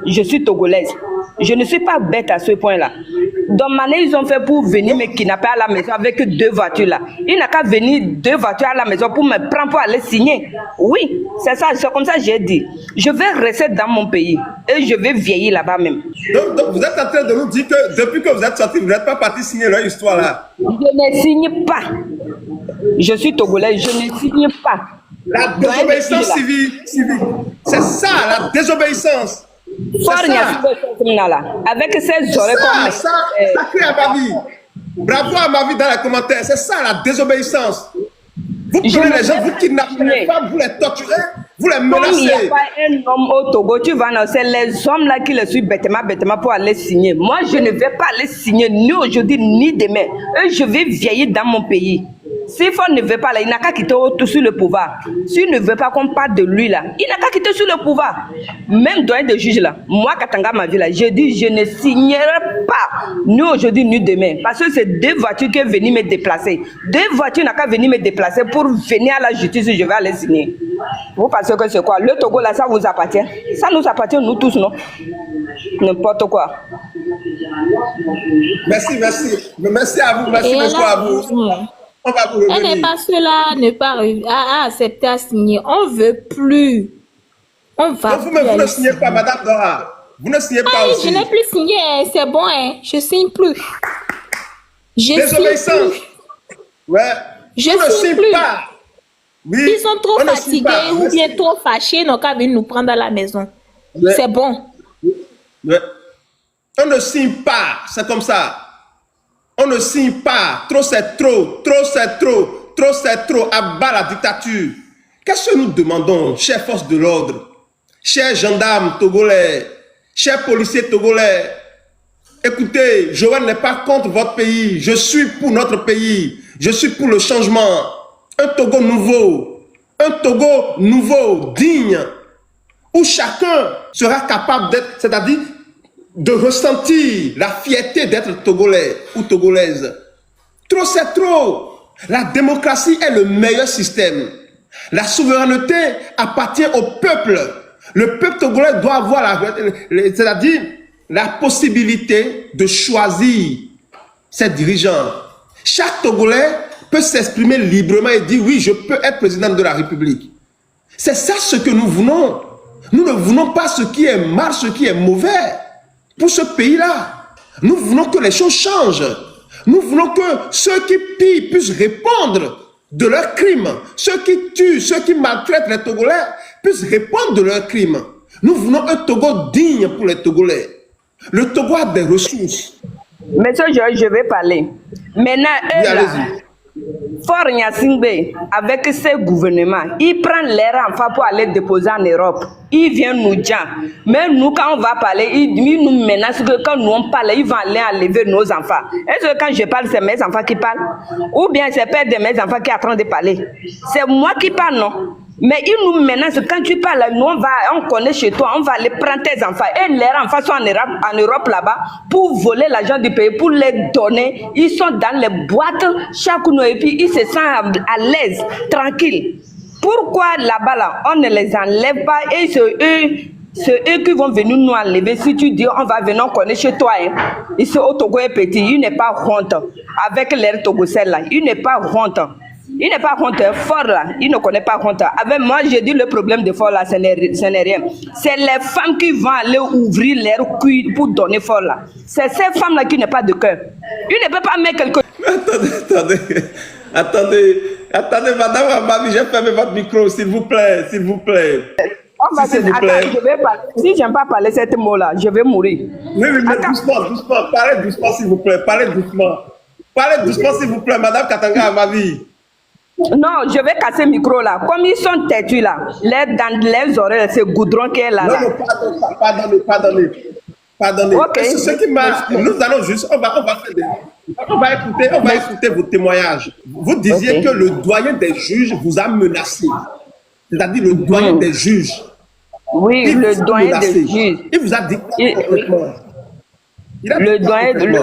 Je suis togolaise. Je ne suis pas bête à ce point-là. Dans Mané, ils ont fait pour venir me kidnapper à la maison avec 2 voitures là. Il n'a qu'à venir 2 voitures à la maison pour me prendre pour aller signer. Oui, c'est ça, c'est comme ça que j'ai dit. Je vais rester dans mon pays et je vais vieillir là-bas même. Donc vous êtes en train de nous dire que depuis que vous êtes sorti, vous n'êtes pas parti signer leur histoire là. Je ne signe pas. Je suis togolais, je ne signe pas. La désobéissance civique. C'est ça, la désobéissance. Avec ces oreilles comme ça crie à ma vie. Bravo à ma vie dans les commentaires. C'est ça la désobéissance. Vous prenez les gens, vous kidnappez les femmes, vous les torturez, Vous les Comme il n'y a menacez. pas un homme au Togo, tu vas non, c'est les hommes là qui le suivent bêtement pour aller signer. Moi, je ne vais pas aller signer ni aujourd'hui ni demain. Je vais vieillir dans mon pays. S'il faut ne veut pas là, il n'a qu'à quitter sur le pouvoir. S'il ne veut pas qu'on parle de lui là, il n'a qu'à quitter sur le pouvoir. Même doyen de juge là, moi Katanga ma vie là, je dis je ne signerai pas ni aujourd'hui ni demain. Parce que c'est deux voitures qui sont venues me déplacer. Deux voitures n'ont qu'à venir me déplacer pour venir à la justice, je vais aller signer. Vous pensez que c'est quoi? Le Togo là, ça vous appartient? Ça nous appartient nous tous, non? N'importe quoi. Merci, merci. Merci à vous, merci Et beaucoup à vous. là, On va vous elle n'est revenir. pas seule à ne pas à accepter à signer. On veut plus. On va Donc vous-même, plus vous ne aller signez pas, signer. Madame Dora. Vous ne signez pas Ah oui, je aussi. n'ai plus signé, hein. C'est bon, hein. Je signe plus. Je signe Désobéissance. plus. Ouais. Je On ne signe signe plus. pas. Oui. Ils sont trop on ne signe fatigués pas. ou Merci. bien trop fâchés, ils n'ont qu'à venir nous prendre à la maison. Ouais. C'est bon. Ouais. On ne signe pas. C'est comme ça. On ne signe pas. Trop, c'est trop. Trop, c'est trop. Trop, c'est trop. À bas la dictature. Qu'est-ce que nous demandons, chers forces de l'ordre, chers gendarmes togolais, chers policiers togolais? Écoutez, Joël n'est pas contre votre pays. Je suis pour notre pays. Je suis pour le changement. Un Togo nouveau. Un Togo nouveau, digne, où chacun sera capable d'être, c'est-à-dire de ressentir la fierté d'être togolais ou togolaise. Trop, c'est trop. La démocratie est le meilleur système. La souveraineté appartient au peuple. Le peuple togolais doit avoir c'est-à-dire la possibilité de choisir ses dirigeants. Chaque Togolais peut s'exprimer librement et dire oui, je peux être président de la République. C'est ça ce que nous voulons. Nous ne voulons pas ce qui est mal, ce qui est mauvais pour ce pays-là. Nous voulons que les choses changent. Nous voulons que ceux qui pillent puissent répondre de leurs crimes. Ceux qui tuent, ceux qui maltraitent les Togolais puissent répondre de leurs crimes. Nous voulons un Togo digne pour les Togolais. Le Togo a des ressources. Monsieur Georges, je vais parler. Maintenant, Oui, eux là, allez-y. Fort Nyasingbe, avec ses gouvernements, ils prennent leurs enfants pour aller déposer en Europe. Ils viennent nous dire. Mais nous, quand on va parler, ils nous menacent que quand nous on parle, ils vont aller enlever nos enfants. Est-ce que quand je parle, c'est mes enfants qui parlent? Ou bien c'est père de mes enfants qui est en train de parler? C'est moi qui parle, non? Mais ils nous menacent. Quand tu parles, nous, on connaît chez toi, on va aller prendre tes enfants. Et leurs enfants sont en Europe là-bas pour voler l'argent du pays, pour les donner. Ils sont dans les boîtes chaque jour et puis ils se sentent à l'aise, tranquilles. Pourquoi là-bas, là, on ne les enlève pas et c'est eux qui vont venir nous enlever? Si tu dis on va venir, on connaît chez toi. Hein. Ici au Togo est petit, il n'est pas honte. Avec les Togocelles là, il n'est pas honte. Il n'est pas honte, fort là, il ne connaît pas honte. Avec moi, je dis le problème de fort là, ce n'est rien. C'est les femmes qui vont aller ouvrir leur cul pour donner fort là. C'est ces femmes là qui n'ont pas de cœur. Il ne peut pas mettre quelque Attendez, madame Amavi, j'ai fermé votre micro, s'il vous plaît, s'il vous plaît. On va S'il vous attends, plaît. je vais parler. Si j'aime pas parler ce mot là, je vais mourir. Oui, mais Attends. doucement, parlez doucement, s'il vous plaît, parlez doucement. Parlez doucement, s'il vous plaît, madame Katanga Amavi. Non, je vais casser le micro là. Comme ils sont têtus là, dans les oreilles, c'est goudron qui est là. Non, là. non, pardonnez. Ok. Et c'est ce qui m'a. Nous allons juste, on va écouter vos témoignages. Vous disiez Ok. que le doyen des juges vous a menacé. C'est-à-dire le doyen des juges. Oui, Il le vous a doyen menacé. des juges. Il vous a dit Il- complètement. Il a Le dit doyen, complètement.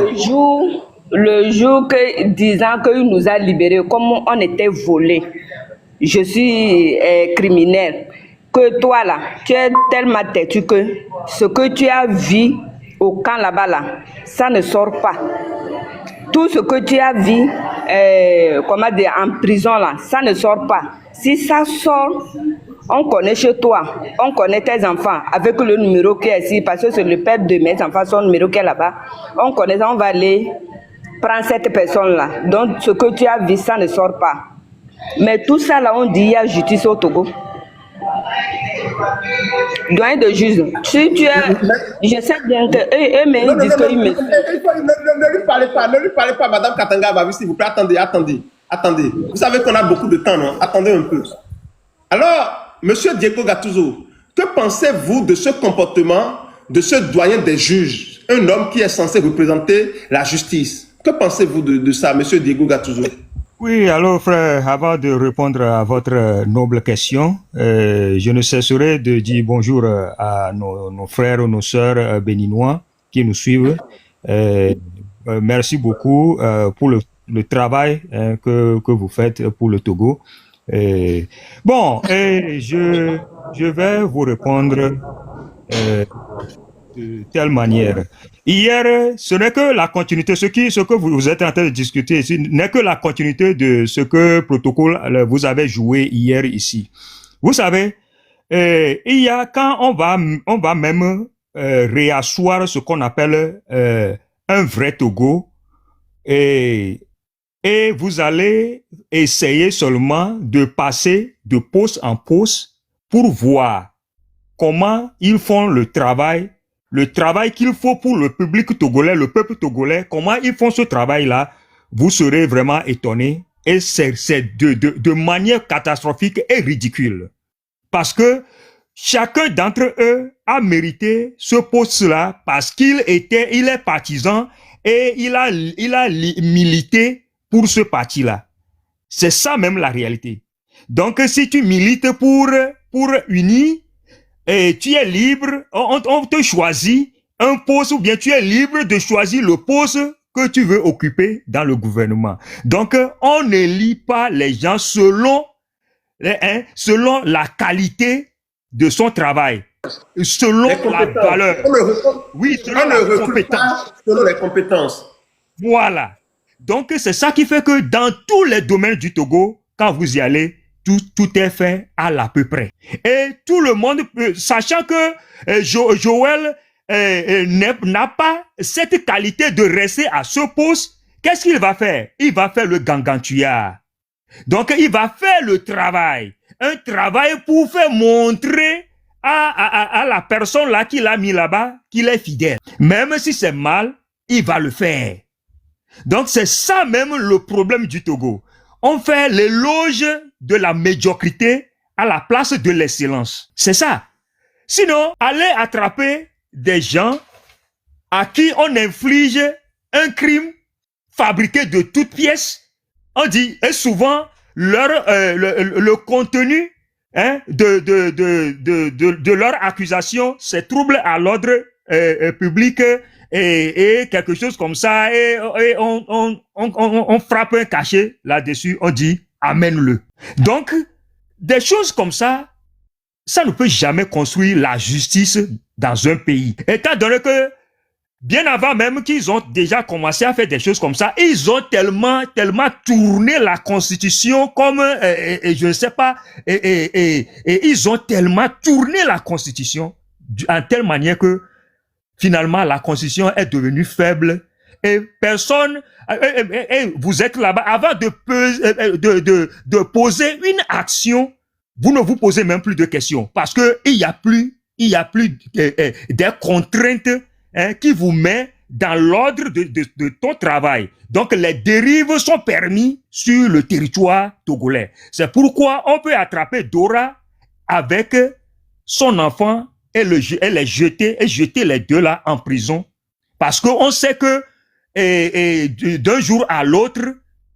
le jour que, disant qu'il nous a libérés, comme on était volés, je suis criminel, que toi là, tu es tellement têtu que ce que tu as vu au camp là-bas là, ça ne sort pas. Tout ce que tu as vu, comment dire, en prison là, ça ne sort pas. Si ça sort, on connaît chez toi, on connaît tes enfants avec le numéro qui est ici, parce que c'est le père de mes enfants, son numéro qui est là-bas. On connaît ça, on va aller prendre cette personne-là. Donc ce que tu as vu, ça ne sort pas. Mais tout ça là, on dit il y a justice au Togo. Doyen de juge, si tu es, je sais bien que eux Non, me disent qu'ils me... ne lui parlez pas, madame Katanga Amavi, s'il vous plaît. Attendez. Vous savez qu'on a beaucoup de temps, non? Attendez un peu. Alors, Monsieur Diego Gattuso, que pensez-vous de ce comportement de ce doyen des juges, un homme qui est censé représenter la justice? Que pensez-vous de ça, monsieur Diego Gattuso? Oui, alors frère, avant de répondre à votre noble question, je ne cesserai de dire bonjour à nos frères ou nos sœurs béninois qui nous suivent. Merci beaucoup pour le travail que vous faites pour le Togo. Je vais vous répondre de telle manière. Hier, ce n'est que la continuité, ce que vous êtes en train de discuter ici n'est que la continuité de ce que protocole vous avez joué hier ici. Vous savez, il y a quand on va même réasseoir ce qu'on appelle un vrai Togo et vous allez essayer seulement de passer de poste en poste pour voir comment ils font le travail qu'il faut pour le public togolais, le peuple togolais, comment ils font ce travail-là, vous serez vraiment étonnés. Et c'est de manière catastrophique et ridicule. Parce que chacun d'entre eux a mérité ce poste-là parce il est partisan et il a milité pour ce parti-là. C'est ça même la réalité. Donc si tu milites pour UNI, et tu es libre, on te choisit un poste ou bien tu es libre de choisir le poste que tu veux occuper dans le gouvernement. Donc, on ne lit pas les gens selon la qualité de son travail, selon la valeur. Oui, selon les compétences. Voilà. Donc, c'est ça qui fait que dans tous les domaines du Togo, quand vous y allez, tout est fait à l'à peu près. Et tout le monde, sachant que Joël n'a pas cette qualité de rester à ce poste, qu'est-ce qu'il va faire? Il va faire le gangantouillard. Donc, il va faire le travail. Un travail pour faire montrer à la personne là qui l'a mis là-bas qu'il est fidèle. Même si c'est mal, il va le faire. Donc, c'est ça même le problème du Togo. On fait l'éloge de la médiocrité à la place de l'excellence. C'est ça. Sinon, allez attraper des gens à qui on inflige un crime fabriqué de toutes pièces. On dit, et souvent, le contenu de leur accusation, c'est trouble à l'ordre public et quelque chose comme ça, et on frappe un cachet là-dessus, on dit amène-le. Donc, des choses comme ça ne peut jamais construire la justice dans un pays. Étant donné que bien avant même qu'ils ont déjà commencé à faire des choses comme ça, ils ont tellement tourné la Constitution comme, je ne sais pas, et ils ont tellement tourné la Constitution en telle manière que finalement, la Constitution est devenue faible et personne, vous êtes là-bas, avant de poser une action, vous ne vous posez même plus de questions parce que il y a plus des contraintes qui vous mettent dans l'ordre de ton travail. Donc, les dérives sont permises sur le territoire togolais. C'est pourquoi on peut attraper Dora avec son enfant et les jeter les deux là en prison. Parce qu'on sait que d'un jour à l'autre,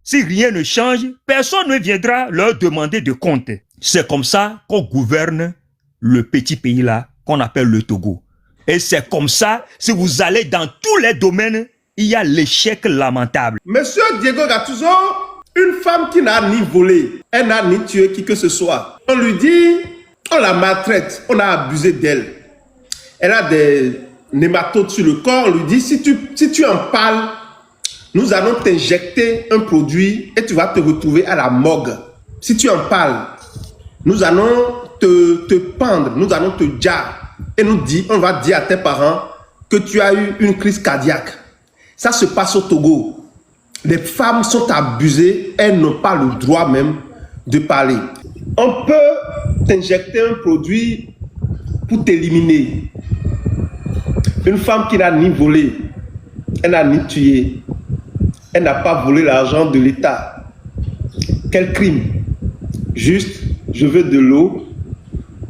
si rien ne change, personne ne viendra leur demander de compte. C'est comme ça qu'on gouverne le petit pays là, qu'on appelle le Togo. Et c'est comme ça, si vous allez dans tous les domaines, il y a l'échec lamentable. Monsieur Diego Gattuso, une femme qui n'a ni volé, elle n'a ni tué qui que ce soit. On lui dit, on la maltraite, on a abusé d'elle. Elle a des nématodes sur le corps, on lui dit, si tu en parles, nous allons t'injecter un produit et tu vas te retrouver à la morgue. Si tu en parles, nous allons te pendre, nous allons te diar. Et on va dire à tes parents que tu as eu une crise cardiaque. Ça se passe au Togo. Les femmes sont abusées, elles n'ont pas le droit même de parler. On peut t'injecter un produit pour t'éliminer. Une femme qui n'a ni volé, elle n'a ni tué, elle n'a pas volé l'argent de l'État. Quel crime? Juste, je veux de l'eau,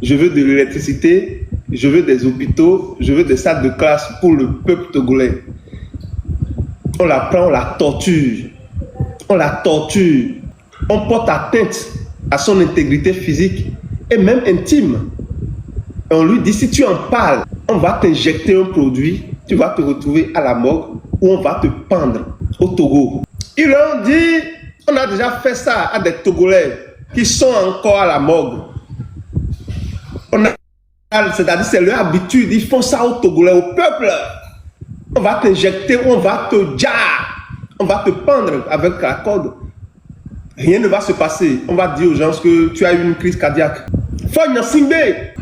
je veux de l'électricité, je veux des hôpitaux, je veux des salles de classe pour le peuple togolais. On la prend, on la torture. On la torture. On porte atteinte à son intégrité physique et même intime. Et on lui dit, si tu en parles, on va t'injecter un produit, tu vas te retrouver à la morgue ou on va te pendre au Togo. Ils leur ont dit, on a déjà fait ça à des Togolais qui sont encore à la morgue. C'est-à-dire, c'est leur habitude, ils font ça au Togolais, au peuple. On va t'injecter, on va te on va te pendre avec la corde. Rien ne va se passer. On va dire aux gens que tu as eu une crise cardiaque. Foy Gnassingbé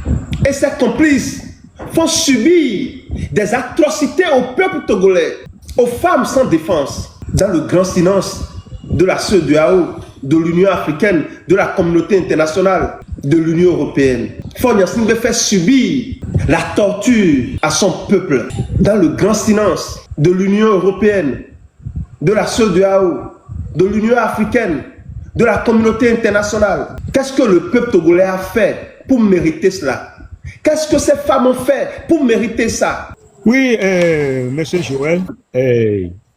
et ses complices font subir des atrocités au peuple togolais, aux femmes sans défense, dans le grand silence de la CEDEAO, de l'Union africaine, de la communauté internationale, de l'Union européenne. Foy Gnassingbé fait subir la torture à son peuple, dans le grand silence de l'Union européenne, de la CEDEAO, de l'Union africaine, de la communauté internationale. Qu'est-ce que le peuple togolais a fait pour mériter cela? Qu'est-ce que ces femmes ont fait pour mériter ça? Oui, Monsieur Joël,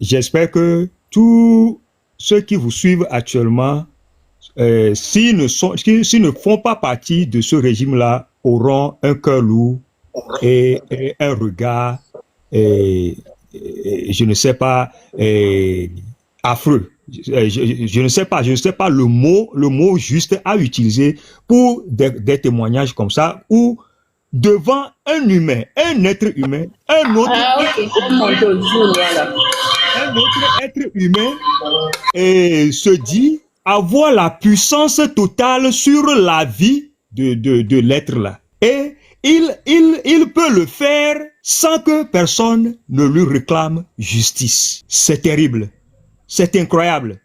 j'espère que tous ceux qui vous suivent actuellement, s'ils ne font pas partie de ce régime-là, auront un cœur lourd et un regard, je ne sais pas, affreux. Je ne sais pas le mot juste à utiliser pour des témoignages comme ça, où devant un humain, un être humain, un autre être humain se dit avoir la puissance totale sur la vie de l'être là. Et il peut le faire sans que personne ne lui réclame justice. C'est terrible. C'est incroyable.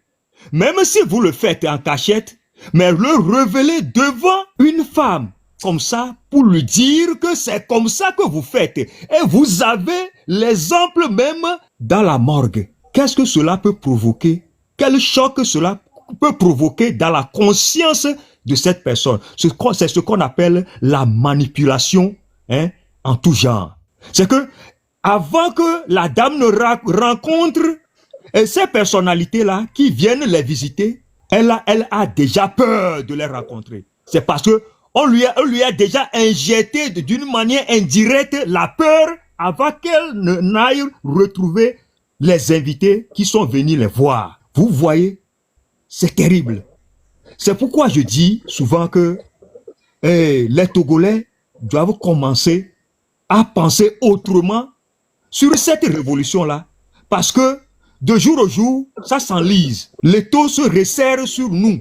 Même si vous le faites en cachette, mais le révéler devant une femme comme ça pour lui dire que c'est comme ça que vous faites. Et vous avez l'exemple même dans la morgue. Qu'est-ce que cela peut provoquer? Quel choc cela peut provoquer dans la conscience de cette personne? C'est ce qu'on appelle la manipulation en tout genre. C'est que avant que la dame ne rencontre ces personnalités-là qui viennent les visiter, elle a déjà peur de les rencontrer. C'est parce que on lui a déjà injecté d'une manière indirecte la peur avant qu'elle n'aille retrouver les invités qui sont venus les voir. Vous voyez, c'est terrible. C'est pourquoi je dis souvent que les Togolais doivent commencer à penser autrement sur cette révolution-là. Parce que de jour au jour, ça s'enlise. Les taux se resserrent sur nous.